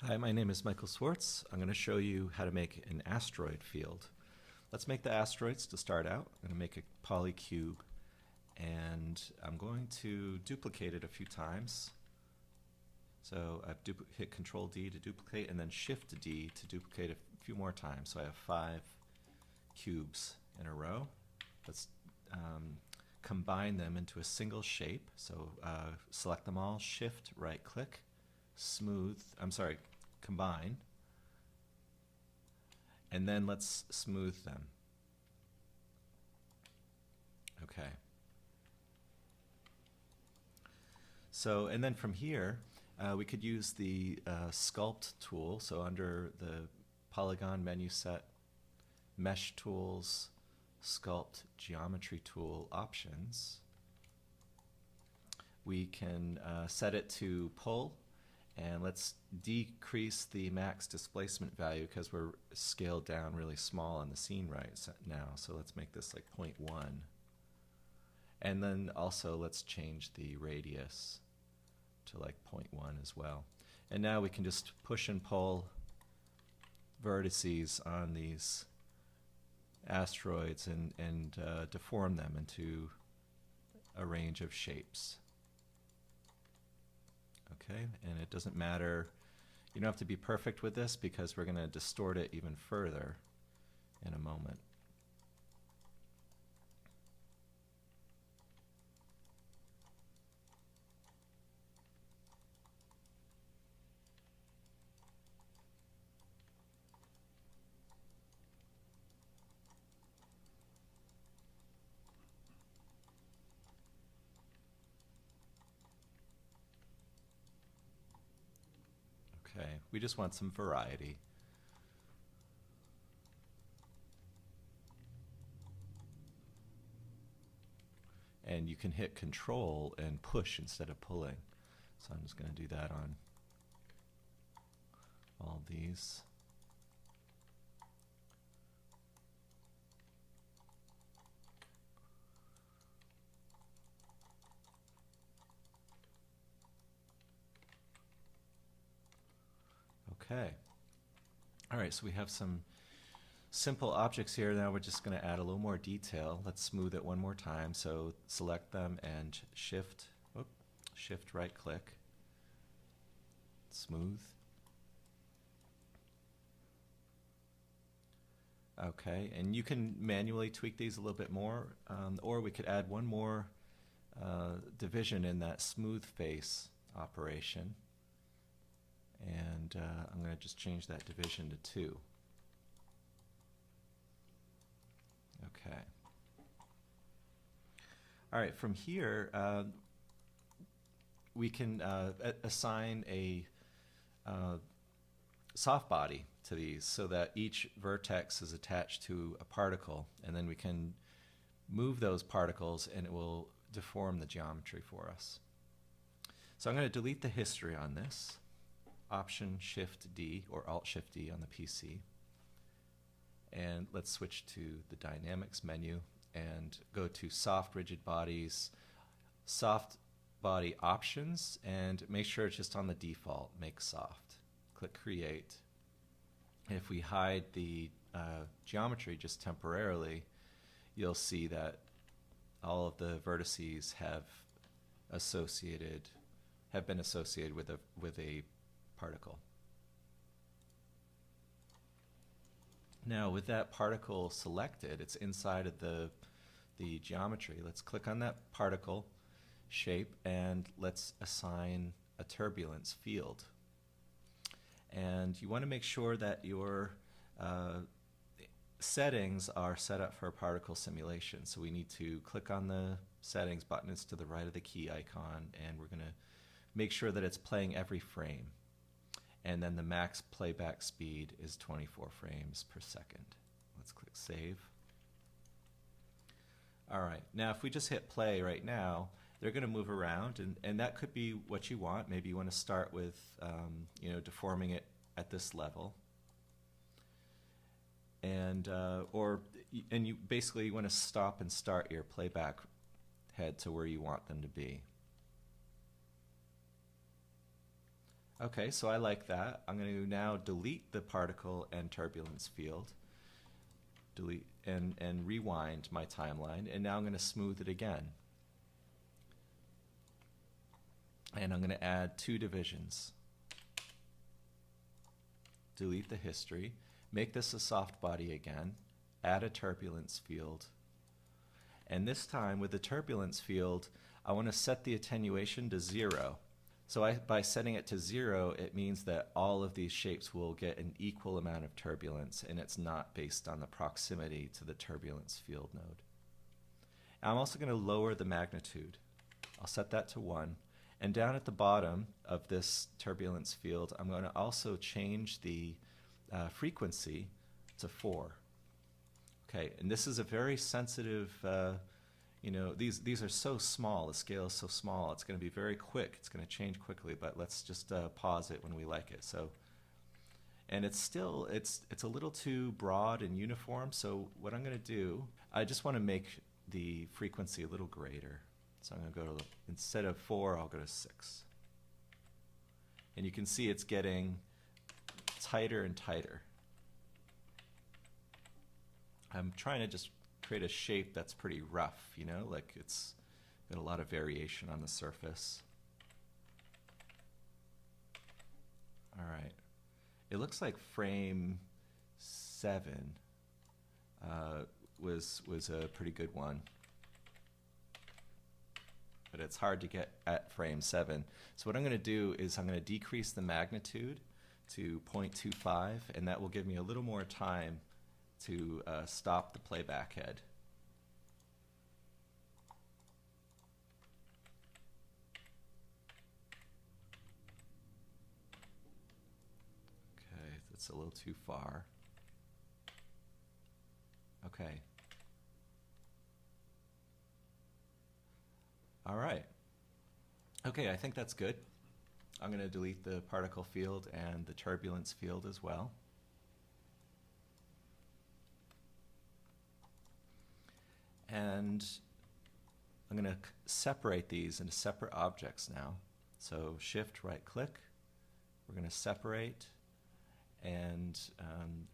Hi, my name is Michael Swartz. I'm going to show you how to make an asteroid field. Let's make the asteroids to start out. I'm going to make a polycube, and I'm going to duplicate it a few times. So I've hit Control D to duplicate, and then Shift D to duplicate a few more times. So I have 5 cubes in a row. Let's combine them into a single shape. So select them all, Shift, right click, combine, and then let's smooth them. Okay. So, and then from here, we could use the Sculpt tool. So under the polygon menu set, Mesh Tools, Sculpt Geometry Tool options, we can set it to pull, and let's decrease the max displacement value because we're scaled down really small on the scene right now. So let's make this like 0.1. And then also let's change the radius to like 0.1 as well. And now we can just push and pull vertices on these asteroids and deform them into a range of shapes. Okay, and it doesn't matter, you don't have to be perfect with this because we're going to distort it even further in a moment. Okay, we just want some variety. And you can hit Control and push instead of pulling. So I'm just going to do that on all these. Okay. All right, so we have some simple objects here. Now we're just going to add a little more detail. Let's smooth it one more time. So select them and shift right click, smooth. Okay, and you can manually tweak these a little bit more, or we could add one more division in that smooth face operation. And I'm going to just change that division to 2. Okay. All right, from here, we can assign a soft body to these so that each vertex is attached to a particle, and then we can move those particles and it will deform the geometry for us. So I'm going to delete the history on this. Option Shift D or Alt Shift D on the PC. And let's switch to the Dynamics menu and go to Soft Rigid Bodies, Soft Body Options, and make sure it's just on the default, Make Soft. Click Create. If we hide the geometry just temporarily, you'll see that all of the vertices have been associated with a particle. Now with that particle selected, it's inside of the geometry. Let's click on that particle shape and let's assign a turbulence field. And you want to make sure that your settings are set up for a particle simulation. So we need to click on the settings button. It's to the right of the key icon, and we're going to make sure that it's playing every frame. And then the max playback speed is 24 frames per second. Let's click Save. All right, now if we just hit play right now, they're going to move around, and that could be what you want. Maybe you want to start with deforming it at this level, and you basically want to stop and start your playback head to where you want them to be. Okay, so I like that. I'm going to now delete the particle and turbulence field, delete and rewind my timeline, and now I'm going to smooth it again. And I'm going to add 2 divisions. Delete the history, make this a soft body again, add a turbulence field, and this time with the turbulence field, I want to set the attenuation to 0. So by setting it to 0, it means that all of these shapes will get an equal amount of turbulence, and it's not based on the proximity to the turbulence field node. I'm also going to lower the magnitude. I'll set that to 1. And down at the bottom of this turbulence field, I'm going to also change the frequency to 4. Okay, and this is a very sensitive, you know, these are so small, the scale is so small, it's going to be very quick, it's going to change quickly, but let's just pause it when we like it. So, and it's still, it's a little too broad and uniform, so what I'm going to do, I just want to make the frequency a little greater. So I'm going to go to, instead of 4, I'll go to 6. And you can see it's getting tighter and tighter. I'm trying to just create a shape that's pretty rough, you know, like it's got a lot of variation on the surface. All right. It looks like frame 7 was a pretty good one. But it's hard to get at frame 7. So what I'm going to do is I'm going to decrease the magnitude to 0.25, and that will give me a little more time to stop the playback head. Okay, that's a little too far. Okay. All right. Okay, I think that's good. I'm going to delete the particle field and the turbulence field as well. And I'm going to separate these into separate objects now. So shift right click. We're going to separate and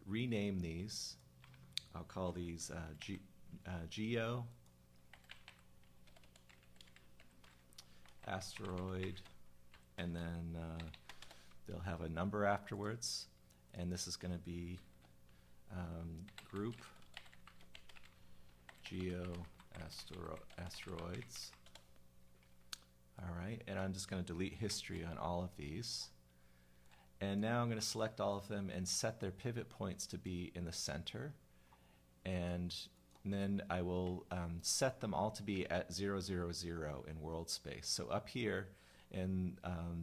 rename these. I'll call these Geo, Asteroid, and then they'll have a number afterwards, and this is going to be group Geo Asteroids. All right, and I'm just going to delete history on all of these. And now I'm going to select all of them and set their pivot points to be in the center. And then I will set them all to be at 0, 0, 0 in world space. So up here in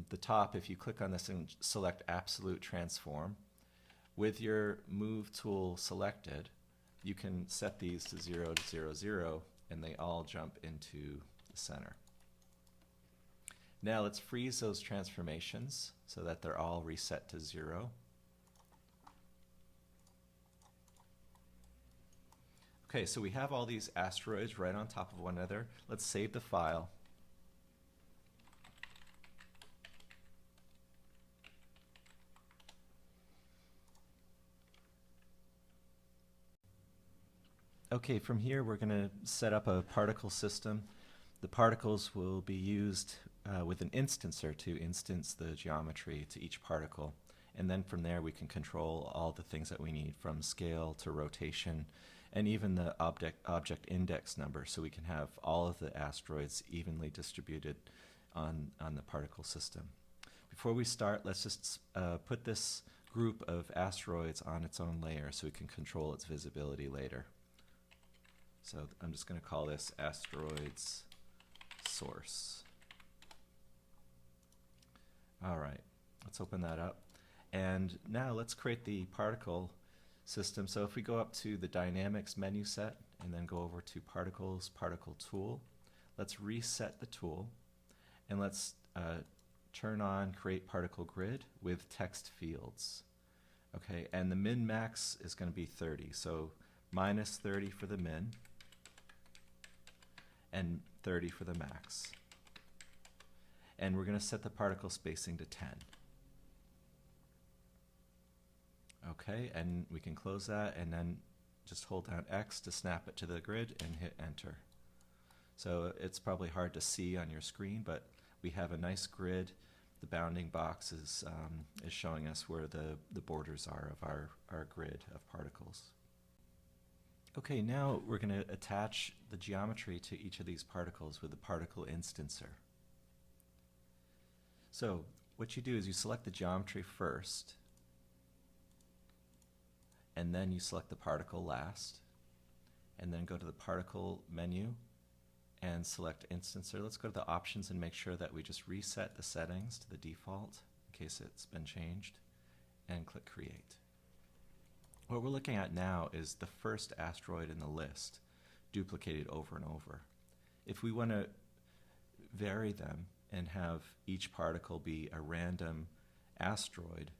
the top, if you click on this and select absolute transform, with your move tool selected, you can set these to 0 to 0, 0, and they all jump into the center. Now let's freeze those transformations so that they're all reset to 0. Okay, so we have all these asteroids right on top of one another. Let's save the file. Okay, from here we're going to set up a particle system. The particles will be used with an instancer to instance the geometry to each particle. And then from there we can control all the things that we need, from scale to rotation, and even the object index number, so we can have all of the asteroids evenly distributed on the particle system. Before we start, let's just put this group of asteroids on its own layer so we can control its visibility later. So I'm just going to call this asteroids source. All right, let's open that up. And now let's create the particle system. So if we go up to the dynamics menu set and then go over to particles, particle tool, let's reset the tool, and let's turn on create particle grid with text fields. Okay, and the min max is going to be 30. So minus 30 for the min and 30 for the max. And we're going to set the particle spacing to 10. Okay, and we can close that and then just hold down X to snap it to the grid and hit enter. So it's probably hard to see on your screen, but we have a nice grid. The bounding box is showing us where the borders are of our grid of particles. Okay, now we're going to attach the geometry to each of these particles with the particle instancer. So what you do is you select the geometry first, and then you select the particle last, and then go to the particle menu and select instancer. Let's go to the options and make sure that we just reset the settings to the default in case it's been changed, and click create. What we're looking at now is the first asteroid in the list duplicated over and over. If we want to vary them and have each particle be a random asteroid,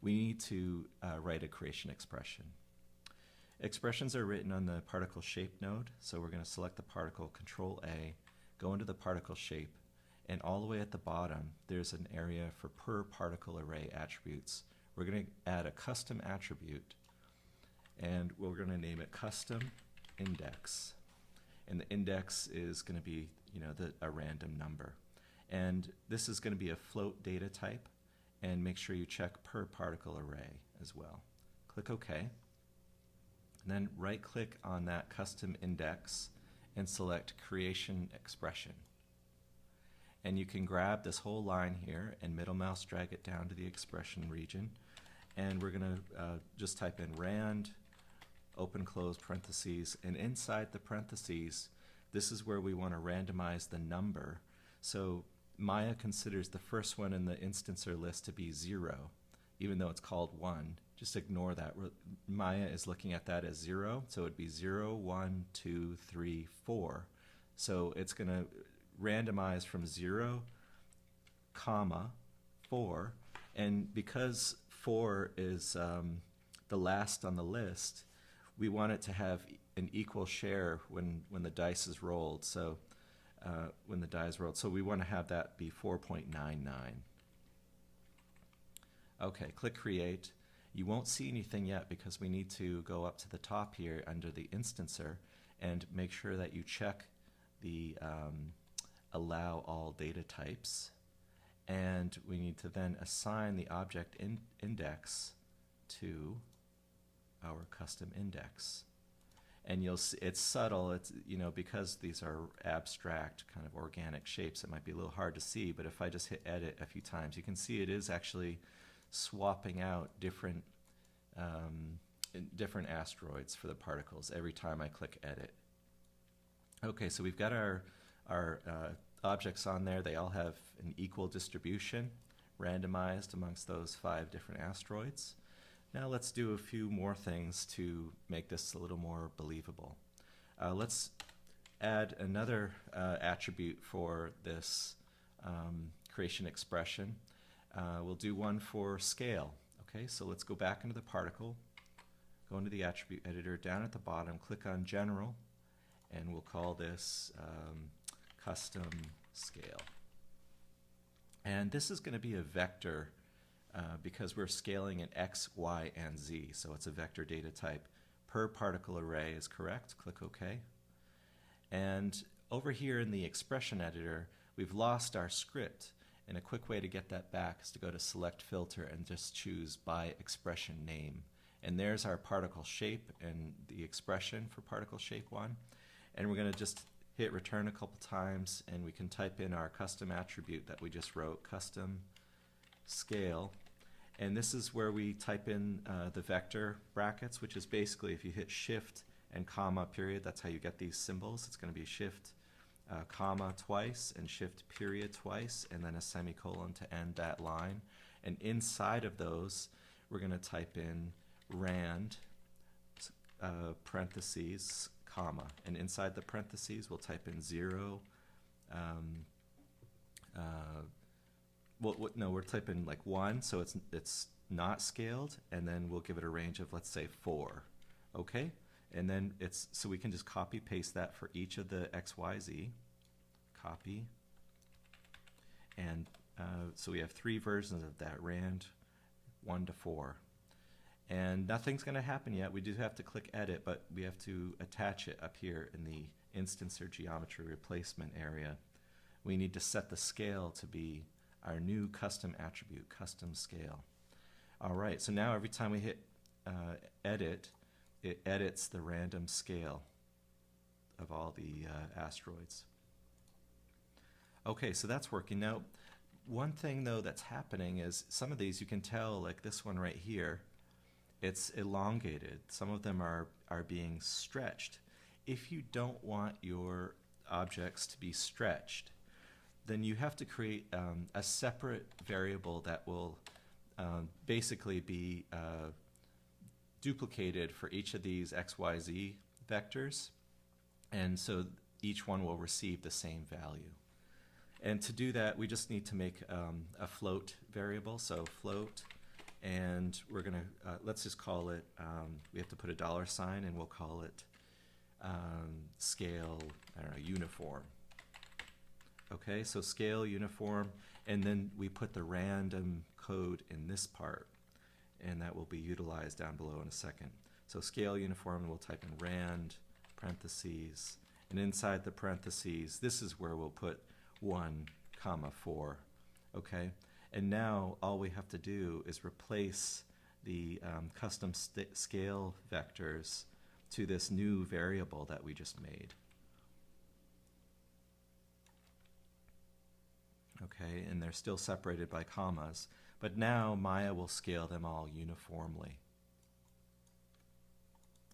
we need to write a creation expression. Expressions are written on the particle shape node, so we're going to select the particle, Control A, go into the particle shape, and all the way at the bottom there's an area for per particle array attributes. We're going to add a custom attribute, and we're going to name it custom index. And the index is going to be, a random number. And this is going to be a float data type, and make sure you check per particle array as well. Click OK. And then right-click on that custom index and select Creation Expression. And you can grab this whole line here and middle mouse drag it down to the expression region. And we're going to just type in rand, open close parentheses, and inside the parentheses, this is where we want to randomize the number. So Maya considers the first one in the instancer list to be 0, even though it's called 1. Just ignore that. Maya is looking at that as 0, so it would be 0, 1, 2, 3, 4. So it's going to randomize from 0, comma, 4, and because 4 is the last on the list, we want it to have an equal share when the dice is rolled. So when the die is rolled, so we want to have that be 4.99. Okay, click create. You won't see anything yet because we need to go up to the top here under the instancer and make sure that you check the allow all data types, and we need to then assign the object index to our custom index. And you'll see it's subtle. It's because these are abstract kind of organic shapes, it might be a little hard to see, but if I just hit edit a few times, you can see it is actually swapping out different asteroids for the particles every time I click edit. Okay, so we've got our objects on there. They all have an equal distribution, randomized amongst those 5 different asteroids. Now let's do a few more things to make this a little more believable. Let's add another attribute for this creation expression. We'll do one for scale. Okay, so let's go back into the particle, go into the attribute editor, down at the bottom, click on General, and we'll call this custom scale. And this is going to be a vector because we're scaling in X, Y, and Z, so it's a vector data type. Per particle array is correct. Click OK. And over here in the expression editor, we've lost our script. And a quick way to get that back is to go to Select Filter and just choose by expression name. And there's our particle shape and the expression for particle shape 1. And we're going to just hit return a couple times, and we can type in our custom attribute that we just wrote, custom scale. And this is where we type in the vector brackets, which is basically if you hit shift and comma period, that's how you get these symbols. It's going to be shift comma twice and shift period twice, and then a semicolon to end that line. And inside of those, we're going to type in rand parentheses comma, and inside the parentheses we'll type in 0. We're typing like 1, so it's not scaled, and then we'll give it a range of, let's say, 4. Okay, and then so we can just copy paste that for each of the X, Y, Z. Copy, and so we have 3 versions of that, rand 1 to 4. And nothing's going to happen yet. We do have to click edit, but we have to attach it up here in the instance or geometry replacement area. We need to set the scale to be our new custom attribute, custom scale. All right, so now every time we hit edit, it edits the random scale of all the asteroids. Okay, so that's working. Now, one thing though that's happening is some of these you can tell, like this one right here, it's elongated. Some of them are being stretched. If you don't want your objects to be stretched, then you have to create a separate variable that will basically be duplicated for each of these XYZ vectors, and so each one will receive the same value. And to do that, we just need to make a float variable, so float, and we're going to, let's just call it, we have to put a $sign, and we'll call it scale, I don't know, uniform. Okay, so scale uniform, and then we put the random code in this part, and that will be utilized down below in a second. So scale uniform, we'll type in rand, parentheses, and inside the parentheses, this is where we'll put 1, 4, okay? And now all we have to do is replace the custom scale vectors to this new variable that we just made. Okay, and they're still separated by commas, but now Maya will scale them all uniformly,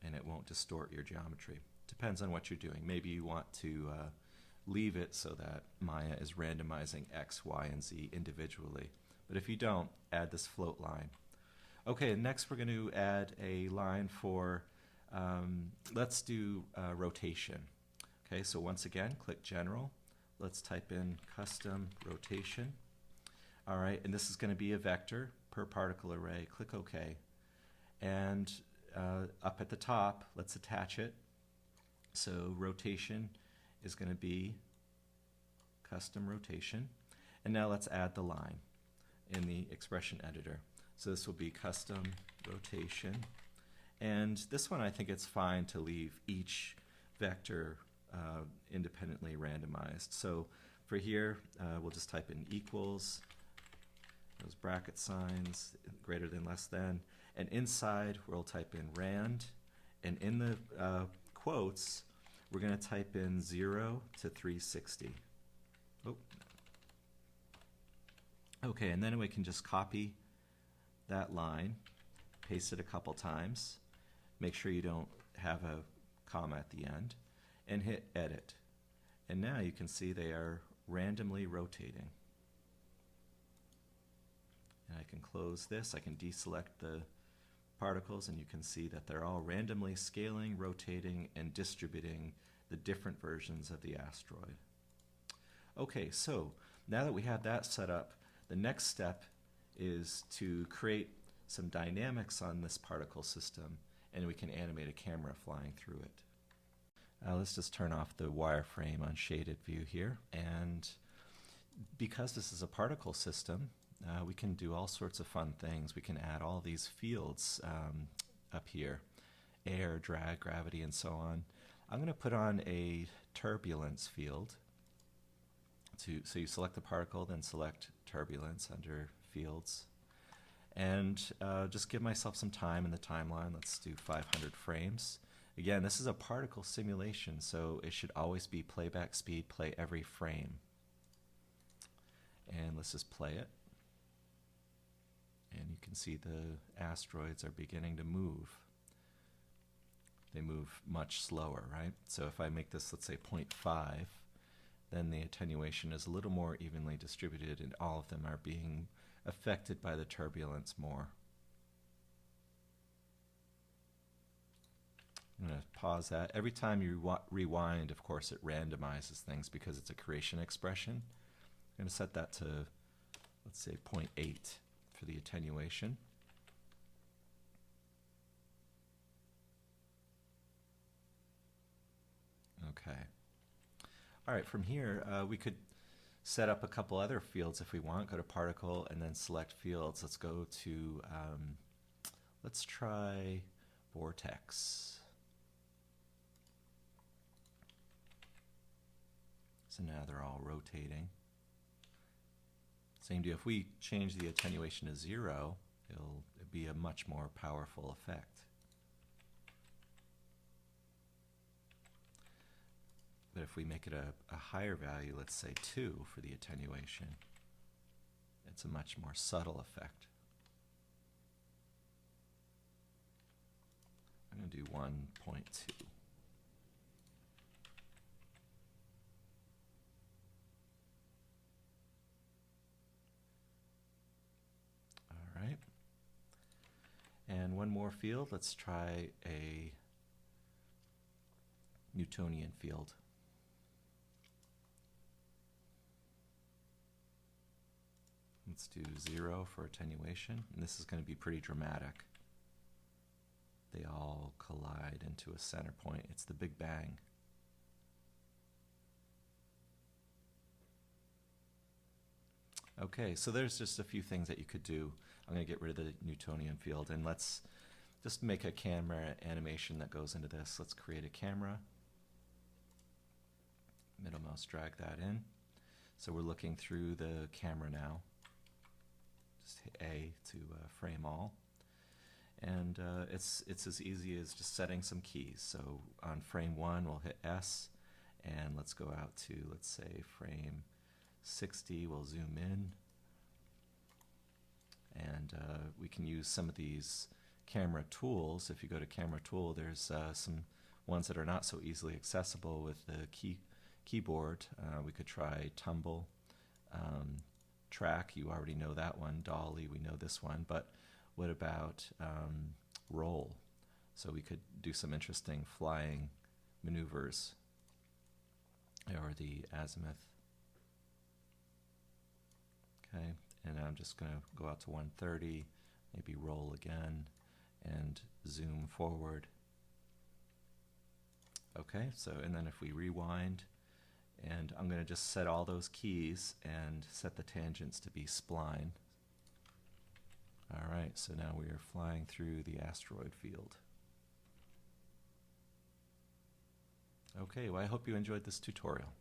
and it won't distort your geometry. Depends on what you're doing. Maybe you want to leave it so that Maya is randomizing X, Y, and Z individually. But if you don't, add this float line. Okay, next we're going to add a line for, let's do rotation. Okay, so once again, click General. Let's type in custom rotation. All right, and this is going to be a vector per particle array. Click OK. And up at the top, let's attach it. So rotation is going to be custom rotation. And now let's add the line in the expression editor. So this will be custom rotation. And this one, I think it's fine to leave each vector independently randomized. So for here, we'll just type in equals, those bracket signs, greater than, less than, and inside we'll type in rand, and in the quotes, we're going to type in 0 to 360. Oh. Okay, and then we can just copy that line, paste it a couple times, make sure you don't have a comma at the end, and hit edit. And now you can see they are randomly rotating. And I can close this, I can deselect the particles, and you can see that they're all randomly scaling, rotating, and distributing the different versions of the asteroid. Okay, so now that we have that set up, the next step is to create some dynamics on this particle system, and we can animate a camera flying through it. Let's just turn off the wireframe unshaded view here, and because this is a particle system, we can do all sorts of fun things. We can add all these fields up here, air, drag, gravity, and so on. I'm going to put on a turbulence field. So you select the particle, then select turbulence under fields. And just give myself some time in the timeline. Let's do 500 frames. Again, this is a particle simulation, so it should always be playback speed, play every frame. And let's just play it. And you can see the asteroids are beginning to move. They move much slower, right? So if I make this, let's say 0.5, then the attenuation is a little more evenly distributed, and all of them are being affected by the turbulence more. I'm going to pause that. Every time you rewind, of course, it randomizes things because it's a creation expression. I'm going to set that to, let's say, 0.8 for the attenuation. Okay. All right, from here, we could set up a couple other fields if we want. Go to particle and then select fields. Let's go to, Let's try vortex. So now they're all rotating. Same deal, if we change the attenuation to 0, it'll be a much more powerful effect. But if we make it a higher value, let's say 2 for the attenuation, it's a much more subtle effect. I'm going to do 1.2. All right. And one more field. Let's try a Newtonian field. Let's do 0 for attenuation, and this is going to be pretty dramatic. They all collide into a center point. It's the Big Bang. Okay, so there's just a few things that you could do. I'm going to get rid of the Newtonian field, and let's just make a camera animation that goes into this. Let's create a camera. Middle mouse, drag that in. So we're looking through the camera now. Just hit A to frame all. And it's as easy as just setting some keys. So on frame 1, we'll hit S, and let's go out to, let's say, frame 60. We'll zoom in, and we can use some of these camera tools. If you go to camera tool, there's some ones that are not so easily accessible with the keyboard. We could try tumble, track, you already know that one. Dolly, we know this one. But what about roll? So we could do some interesting flying maneuvers, or the azimuth. Okay, and I'm just going to go out to 130, maybe roll again, and zoom forward. Okay, so, and then if we rewind, and I'm going to just set all those keys and set the tangents to be spline. All right, so now we are flying through the asteroid field. Okay, well, I hope you enjoyed this tutorial.